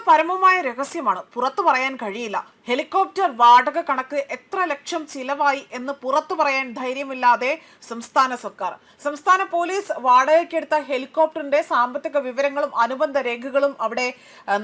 പരമമായ രഹസ്യമാണ്, പുറത്തു പറയാൻ കഴിയില്ല. ഹെലികോപ്റ്റർ വാടക കണക്ക് എത്ര ലക്ഷം ചിലവായി എന്ന് പുറത്തു പറയാൻ ധൈര്യമില്ലാതെ സംസ്ഥാന പോലീസ് വാടകയ്ക്കെടുത്ത ഹെലികോപ്റ്ററിന്റെ സാമ്പത്തിക വിവരങ്ങളും അനുബന്ധ രേഖകളും അവിടെ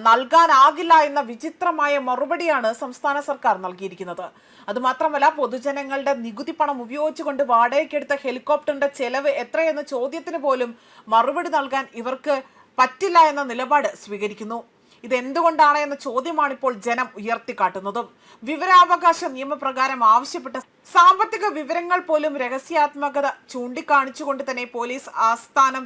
നൽകാനാകില്ല എന്ന വിചിത്രമായ മറുപടിയാണ് സംസ്ഥാന സർക്കാർ നൽകിയിരിക്കുന്നത്. അതുമാത്രമല്ല, പൊതുജനങ്ങളുടെ നികുതി പണം ഉപയോഗിച്ചുകൊണ്ട് വാടകയ്ക്കെടുത്ത ഹെലികോപ്റ്ററിന്റെ ചെലവ് എത്രയെന്ന ചോദ്യത്തിന് പോലും മറുപടി നൽകാൻ ഇവർക്ക് പറ്റില്ല എന്ന നിലപാട് സ്വീകരിക്കുന്നു. ഇതെന്തുകൊണ്ടാണ് എന്ന ചോദ്യമാണ് ഇപ്പോൾ ജനം ഉയർത്തിക്കാട്ടുന്നതും. വിവരാവകാശ നിയമപ്രകാരം ആവശ്യപ്പെട്ട സാമ്പത്തിക വിവരങ്ങൾ പോലും രഹസ്യാത്മകത ചൂണ്ടിക്കാണിച്ചുകൊണ്ട് തന്നെ പോലീസ് ആസ്ഥാനം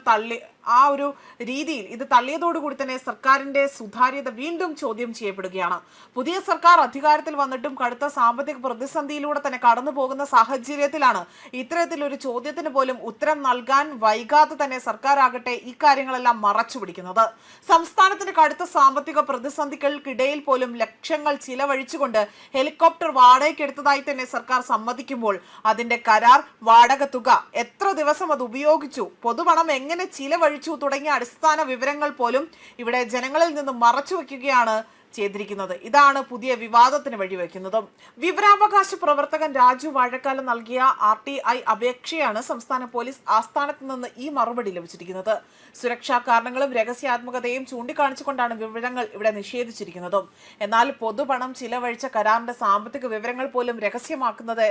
ആ ഒരു രീതിയിൽ ഇത് തള്ളിയതോടുകൂടി തന്നെ സർക്കാരിന്റെ സുതാര്യത വീണ്ടും ചോദ്യം ചെയ്യപ്പെടുകയാണ്. പുതിയ സർക്കാർ അധികാരത്തിൽ വന്നിട്ടും കടുത്ത സാമ്പത്തിക പ്രതിസന്ധിയിലൂടെ തന്നെ കടന്നു പോകുന്ന സാഹചര്യത്തിലാണ് ഇത്തരത്തിലൊരു ചോദ്യത്തിന് പോലും ഉത്തരം നൽകാൻ വൈകാതെ തന്നെ സർക്കാർ ആകട്ടെ ഇക്കാര്യങ്ങളെല്ലാം മറച്ചുപിടിക്കുന്നത്. സംസ്ഥാനത്തിന്റെ കടുത്ത സാമ്പത്തിക പ്രതിസന്ധികൾക്കിടയിൽ പോലും ലക്ഷങ്ങൾ ചിലവഴിച്ചുകൊണ്ട് ഹെലികോപ്റ്റർ വാടകയ്ക്കെടുത്തതായി തന്നെ സർക്കാർ സമ്മതിക്കുമ്പോൾ അതിന്റെ കരാർ, വാടക തുക, എത്ര ദിവസം അത് ഉപയോഗിച്ചു, പൊതുപണം എങ്ങനെ ചിലവഴിച്ചു തുടങ്ങിയ അടിസ്ഥാന വിവരങ്ങൾ പോലും ഇവിടെ ജനങ്ങളിൽ നിന്ന് മറച്ചുവെക്കുകയാണ് ചെയ്തിരിക്കുന്നത്. ഇതാണ് പുതിയ വിവാദത്തിന് വഴിവെക്കുന്നതും. വിവരാവകാശ പ്രവർത്തകൻ രാജു വാഴക്കാലം നൽകിയ RTI അപേക്ഷയാണ് സംസ്ഥാന പോലീസ് ആസ്ഥാനത്ത് നിന്ന് ഈ മറുപടി ലഭിച്ചിരിക്കുന്നത്. സുരക്ഷാ കാരണങ്ങളും രഹസ്യാത്മകതയും ചൂണ്ടിക്കാണിച്ചുകൊണ്ടാണ് വിവരങ്ങൾ ഇവിടെ നിഷേധിച്ചിരിക്കുന്നതും. എന്നാൽ പൊതുപണം ചിലവഴിച്ച കരാറിന്റെ സാമ്പത്തിക വിവരങ്ങൾ പോലും രഹസ്യമാക്കുന്നത്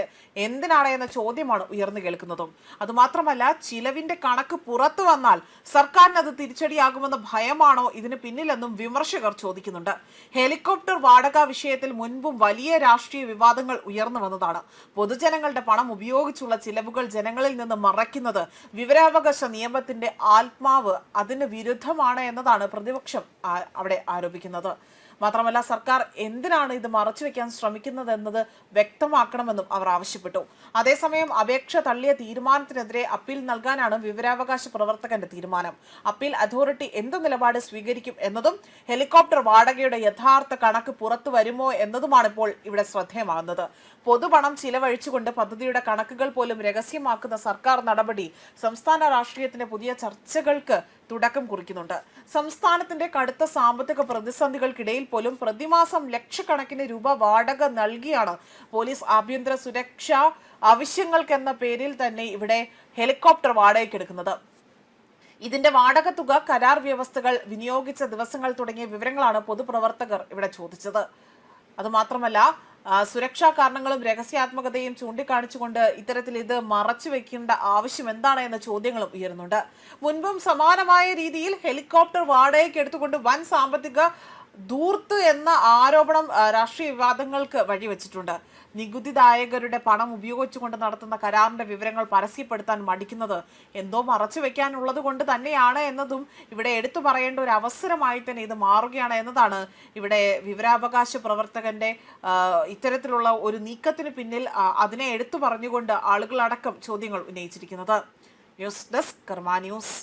എന്തിനാണ് എന്ന ചോദ്യമാണ് ഉയർന്നു കേൾക്കുന്നതും. അതുമാത്രമല്ല, ചിലവിന്റെ കണക്ക് പുറത്തു വന്നാൽ സർക്കാരിന് അത് തിരിച്ചടിയാകുമെന്ന ഭയമാണോ ഇതിന് പിന്നിലെന്നും വിമർശകർ ചോദിക്കുന്നുണ്ട്. ഹെലികോപ്റ്റർ വാടക വിഷയത്തിൽ മുൻപും വലിയ രാഷ്ട്രീയ വിവാദങ്ങൾ ഉയർന്നു വന്നതാണ്. പൊതുജനങ്ങളുടെ പണം ഉപയോഗിച്ചുള്ള ചിലവുകൾ ജനങ്ങളിൽ നിന്ന് മറയ്ക്കുന്നത് വിവരാവകാശ നിയമത്തിന്റെ ആത്മാവ് അതിന് വിരുദ്ധമാണ് എന്നതാണ് പ്രതിപക്ഷം അവിടെ ആരോപിക്കുന്നത്. മാത്രമല്ല, സർക്കാർ എന്തിനാണ് ഇത് മറച്ചുവെക്കാൻ ശ്രമിക്കുന്നത് എന്നത് വ്യക്തമാക്കണമെന്നും അവർ ആവശ്യപ്പെട്ടു. അതേസമയം അപേക്ഷ തള്ളിയ തീരുമാനത്തിനെതിരെ അപ്പീൽ നൽകാനാണ് വിവരാവകാശ പ്രവർത്തകന്റെ തീരുമാനം. അപ്പീൽ അതോറിറ്റി എന്ത് നിലപാട് സ്വീകരിക്കും എന്നതും ഹെലികോപ്റ്റർ വാടകയുടെ യഥാർത്ഥ കണക്ക് പുറത്തു വരുമോ എന്നതുമാണ് ഇപ്പോൾ ഇവിടെ ശ്രദ്ധേയമാകുന്നത്. പൊതുപണം ചിലവഴിച്ചുകൊണ്ട് പദ്ധതിയുടെ കണക്കുകൾ പോലും രഹസ്യമാക്കുന്ന സർക്കാർ നടപടി സംസ്ഥാന രാഷ്ട്രീയത്തിന്റെ പുതിയ ചർച്ചകൾക്ക് തുടക്കം കുറിക്കുന്നുണ്ട്. സംസ്ഥാനത്തിന്റെ കടുത്ത സാമ്പത്തിക പ്രതിസന്ധികൾക്കിടയിൽ പോലും പ്രതിമാസം ലക്ഷക്കണക്കിന് രൂപ വാടക നൽകിയാണ് പോലീസ് ആഭ്യന്തര സുരക്ഷാ ആവശ്യങ്ങൾക്കെന്ന പേരിൽ തന്നെ ഇവിടെ ഹെലികോപ്റ്റർ വാടകയ്ക്കെടുക്കുന്നത്. ഇതിന്റെ വാടക തുക, കരാർ വ്യവസ്ഥകൾ, വിനിയോഗിച്ച ദിവസങ്ങൾ തുടങ്ങിയ വിവരങ്ങളാണ് പൊതുപ്രവർത്തകർ ഇവിടെ ചോദിച്ചത്. അതുമാത്രമല്ല, സുരക്ഷാ കാരണങ്ങളും രഹസ്യാത്മകതയും ചൂണ്ടിക്കാണിച്ചുകൊണ്ട് ഇത്തരത്തിൽ ഇത് മറച്ചു വെക്കേണ്ട ആവശ്യം എന്താണ് എന്ന ചോദ്യങ്ങളും ഉയരുന്നുണ്ട്. മുൻപും സമാനമായ രീതിയിൽ ഹെലികോപ്റ്റർ വാടകയ്ക്ക് എടുത്തുകൊണ്ട് വൻ സാമ്പത്തിക ധൂർത്ത് എന്ന ആരോപണം രാഷ്ട്രീയ വിവാദങ്ങൾക്ക് വഴിവെച്ചിട്ടുണ്ട്. നികുതിദായകരുടെ പണം ഉപയോഗിച്ചുകൊണ്ട് നടത്തുന്ന കരാറിന്റെ വിവരങ്ങൾ പരസ്യപ്പെടുത്താൻ മടിക്കുന്നത് എന്തോ മറച്ചു വെക്കാനുള്ളത് കൊണ്ട് തന്നെയാണ് എന്നതും ഇവിടെ എടുത്തു പറയേണ്ട ഒരു അവസരമായി തന്നെ ഇത് മാറുകയാണ് എന്നതാണ് ഇവിടെ വിവരാവകാശ പ്രവർത്തകന്റെ ഇത്തരത്തിലുള്ള ഒരു നീക്കത്തിന് പിന്നിൽ അതിനെ എടുത്തു പറഞ്ഞുകൊണ്ട് ആളുകളടക്കം ചോദ്യങ്ങൾ ഉന്നയിച്ചിരിക്കുന്നത്. ന്യൂസ് ഡെസ്ക് കർമ്മ ന്യൂസ്.